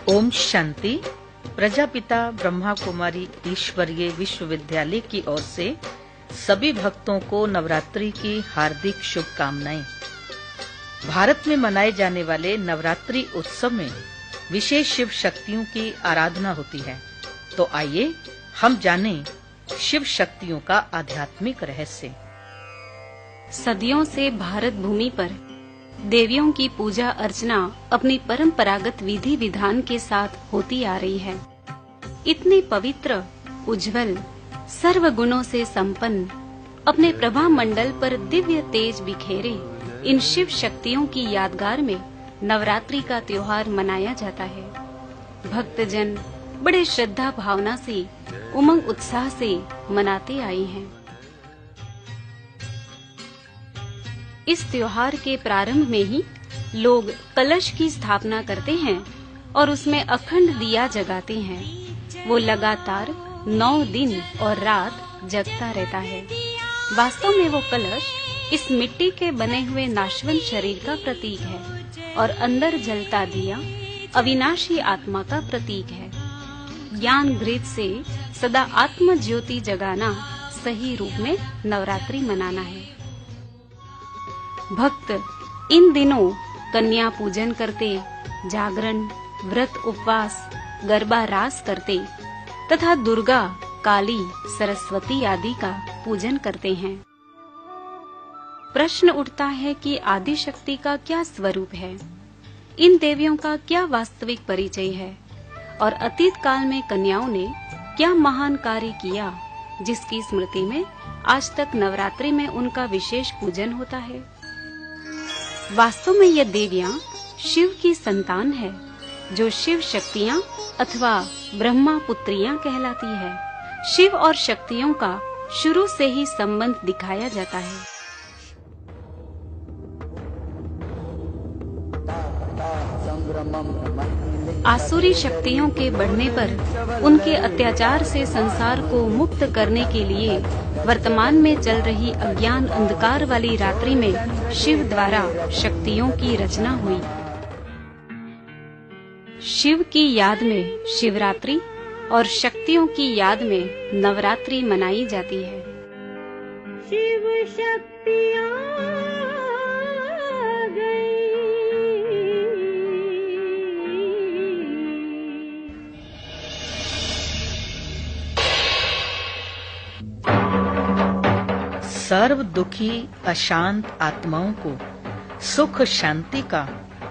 ओम शांति। प्रजापिता ब्रह्मा कुमारी ईश्वरीय विश्वविद्यालय की ओर से सभी भक्तों को नवरात्रि की हार्दिक शुभकामनाएं। भारत में मनाए जाने वाले नवरात्रि उत्सव में विशेष शिव शक्तियों की आराधना होती है। तो आइए हम जानें शिव शक्तियों का आध्यात्मिक रहस्य। सदियों से भारत भूमि पर देवियों की पूजा अर्चना अपनी परंपरागत विधि विधान के साथ होती आ रही है। इतने पवित्र, उज्जवल, सर्व गुणों से संपन्न, अपने प्रभा मंडल पर दिव्य तेज बिखेरे इन शिव शक्तियों की यादगार में नवरात्रि का त्योहार मनाया जाता है। भक्तजन बड़े श्रद्धा भावना से, उमंग उत्साह से मनाते आए हैं। इस त्योहार के प्रारंभ में ही लोग कलश की स्थापना करते हैं और उसमें अखंड दिया जगाते हैं। वो लगातार 9 दिन और रात जगता रहता है। वास्तव में वो कलश इस मिट्टी के बने हुए नाशवंत शरीर का प्रतीक है और अंदर जलता दिया अविनाशी आत्मा का प्रतीक है। ज्ञान घृत से सदा आत्म ज्योति जगाना सही रूप में नवरात्रि मनाना है। भक्त इन दिनों कन्या पूजन करते, जागरण, व्रत, उपवास, गरबा रास करते तथा दुर्गा, काली, सरस्वती आदि का पूजन करते हैं। प्रश्न उठता है कि आदि शक्ति का क्या स्वरूप है, इन देवियों का क्या वास्तविक परिचय है और अतीत काल में कन्याओं ने क्या महान कार्य किया जिसकी स्मृति में आज तक नवरात्रि में उनका विशेष पूजन होता है। वास्तव में ये देवियां शिव की संतान है, जो शिव शक्तियां अथवा ब्रह्मा पुत्रियां कहलाती है। शिव और शक्तियों का शुरू से ही संबंध दिखाया जाता है। आसुरी शक्तियों के बढ़ने पर उनके अत्याचार से संसार को मुक्त करने के लिए वर्तमान में चल रही अज्ञान अंधकार वाली रात्रि में शिव द्वारा शक्तियों की रचना हुई। शिव की याद में शिवरात्रि और शक्तियों की याद में नवरात्रि मनाई जाती है। शिव शक्तियाँ सर्व दुखी अशांत आत्माओं को सुख शांति का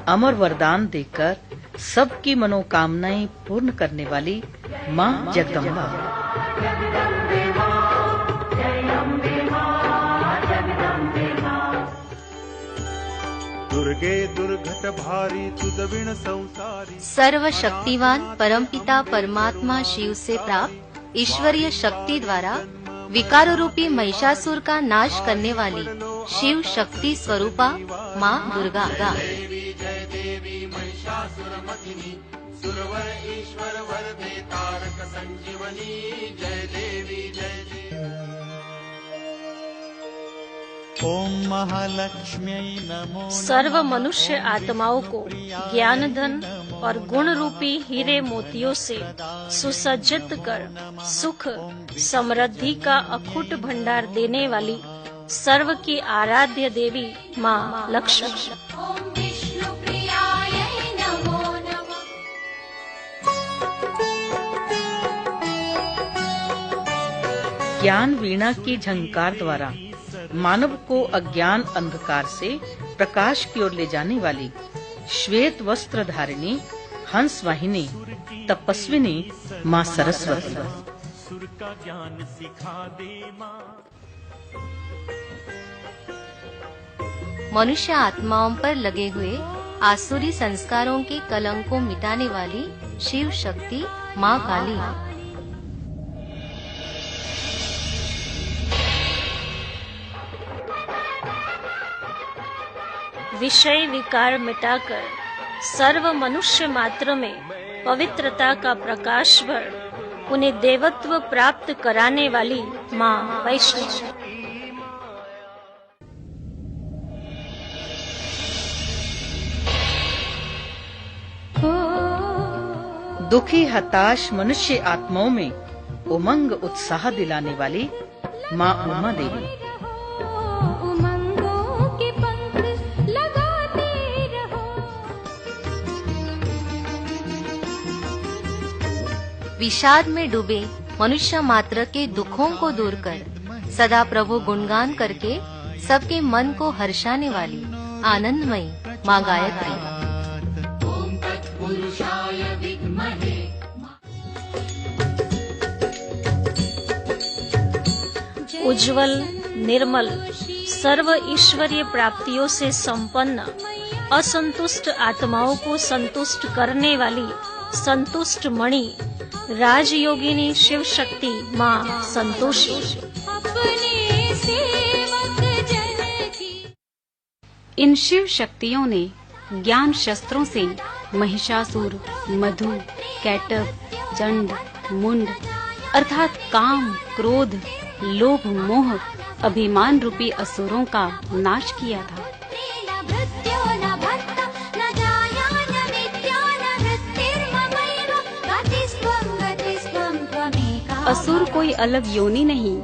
अमर वरदान देकर सबकी मनोकामनाएं पूर्ण करने वाली मां जगदम्बा। दुर्गे दुर्घट भारी तुदविण संसारी। सर्व शक्तिवान परमपिता परमात्मा शिव से प्राप्त ईश्वरीय शक्ति द्वारा विकार रूपी महिषासुर का नाश करने वाली शिव शक्ति स्वरूपा माँ दुर्गा। जय देवी महिषासुरमर्दिनी, सुरवर ईश्वर वरदे तारक संजीवनी। जय देवी जय देवी। ओम महालक्ष्म्यै नमो। सर्व मनुष्य आत्माओं को ज्ञान धन और गुण रूपी हीरे मोतियों से सुसज्जित कर सुख समृद्धि का अखुट भंडार देने वाली सर्व की आराध्य देवी माँ लक्ष्मी। ज्ञान वीणा की झंकार द्वारा मानव को अज्ञान अंधकार से प्रकाश की ओर ले जाने वाली श्वेत वस्त्र धारिणी हंस वाहिनी तपस्विनी माँ सरस्वती। सुर का ज्ञान सिखा दे माँ। मनुष्य आत्माओं पर लगे हुए आसुरी संस्कारों के कलंक को मिटाने वाली शिव शक्ति माँ काली। विषय विकार मिटाकर सर्व मनुष्य मात्र में पवित्रता का प्रकाश भर उन्हें देवत्व प्राप्त कराने वाली माँ वैष्णवी। दुखी हताश मनुष्य आत्माओं में उमंग उत्साह दिलाने वाली माँ उमा देवी। विषाद में डूबे मनुष्य मात्र के दुखों को दूर कर सदा प्रभु गुणगान करके सबके मन को हर्षाने वाली आनंदमयी माँ गायत्री। उज्जवल, निर्मल, सर्व ईश्वरीय प्राप्तियों से संपन्न असंतुष्ट आत्माओं को संतुष्ट करने वाली संतुष्ट मणि राजयोगिनी शिव शक्ति माँ संतोषी। इन शिव शक्तियों ने ज्ञान शस्त्रों से महिषासुर, मधु, कैटभ, चंड, मुंड अर्थात काम, क्रोध, लोभ, मोह, अभिमान रूपी असुरों का नाश किया था। असुर कोई अलग योनि नहीं,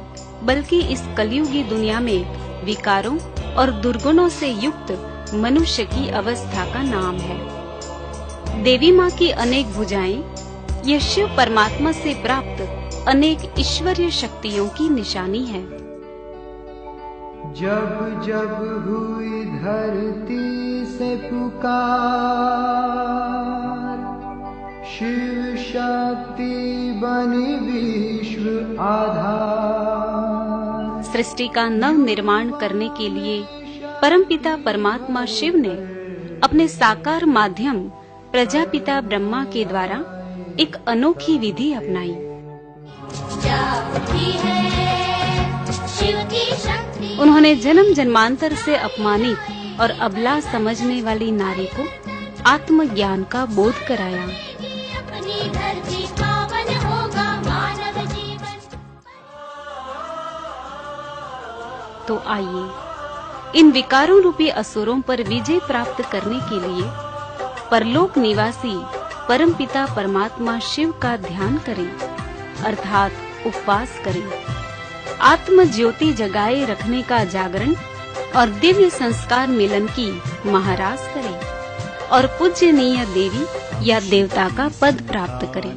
बल्कि इस कलियुगी दुनिया में विकारों और दुर्गुणों से युक्त मनुष्य की अवस्था का नाम है। देवी माँ की अनेक भुजाएं यह शिव परमात्मा से प्राप्त अनेक ईश्वरीय शक्तियों की निशानी है। जब जब हुई धरती से पुकार, शिव शक्ति बनी विश्व आधार। सृष्टि का नव निर्माण करने के लिए परमपिता परमात्मा शिव ने अपने साकार माध्यम प्रजापिता ब्रह्मा के द्वारा एक अनोखी विधि अपनाई। उन्होंने जन्म जन्मांतर से अपमानित और अबला समझने वाली नारी को आत्मज्ञान का बोध कराया। तो आइए इन विकारों रूपी असुरों पर विजय प्राप्त करने के लिए परलोक निवासी परमपिता परमात्मा शिव का ध्यान करें, अर्थात उपवास करें, आत्म ज्योति जगाए रखने का जागरण और दिव्य संस्कार मिलन की महारास करें और पूज्यनीय देवी या देवता का पद प्राप्त करें।